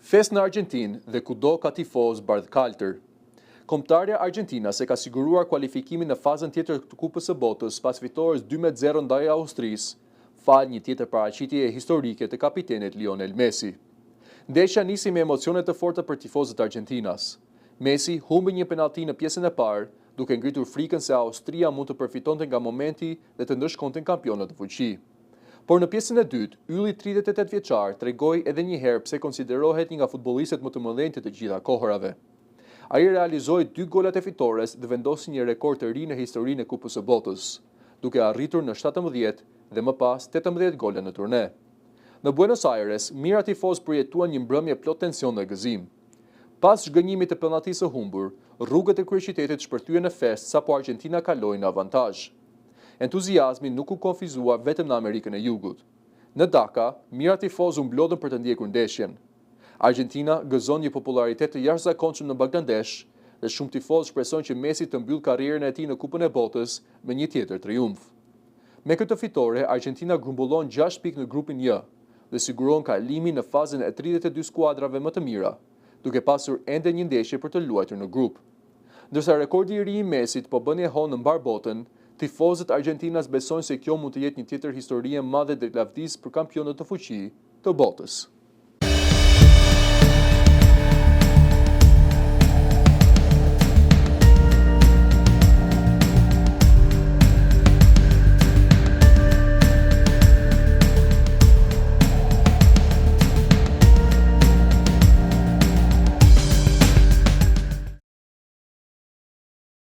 Fest në Argjentinë dhe kudo ka tifoz bardhkaltër. Kombëtarja Argentina se ka siguruar kualifikimin në fazën tjetër të Kupës së Botës pas fitores 2-0 ndaj Austrisë, fal një tjetër paraqitje historike të kapitenit Lionel Messi. Ndeshja nisi me emocione të forta për tifozët e Argjentinas. Messi humbi një penallti në pjesën e parë, duke ngritur frikën se Austria mund të përfitonte nga momenti dhe të ndëshkonte kampionët në fuqi. Por në pjesën e dytë, ylli 38 vjeçar tregoi edhe një herë pse konsiderohet një nga futbollistët më të mëdhenj të të gjitha kohërave. Ai realizoi 2 golat e fitores dhe vendosi një rekord të ri në historinë e Kupës së Botës, duke arritur në 17 dhe më pas 18 gola në turne. Në Buenos Aires, mijëra tifoz përjetuan një mbrëmje plot tension dhe gëzim. Pas zhgënjimit të penalltisë së humbur, rrugët e kryeqytetit shpërthyen në fest sapo Argentina kaloi në avantazh. Entuziazmi nuk u konfizua vetëm në Amerikën e Jugut. Në Dhaka, mijëra tifoz u mblodhën për të ndjekur ndeshjen. Argentina gëzon një popularitet të jashtëzakonshëm në Bangladesh dhe shumë tifoz shpresojnë që Messi të mbyll karrierën e tij në Kupën e Botës me një tjetër triumf. Me këtë fitore, Argentina grumbullon 6 pikë në grupin J dhe siguron kalimin në fazën e 32 skuadrave më të mira, duke pasur ende një ndeshje për të luajtur në grup. Ndërsa rekordi i ri i Messit po bën e honë në mbar botën, tifozët Argentinas besojnë se kjo mund të jetë një tjetër histori e madhe dhe lavdis për kampionët të fuqi të botës.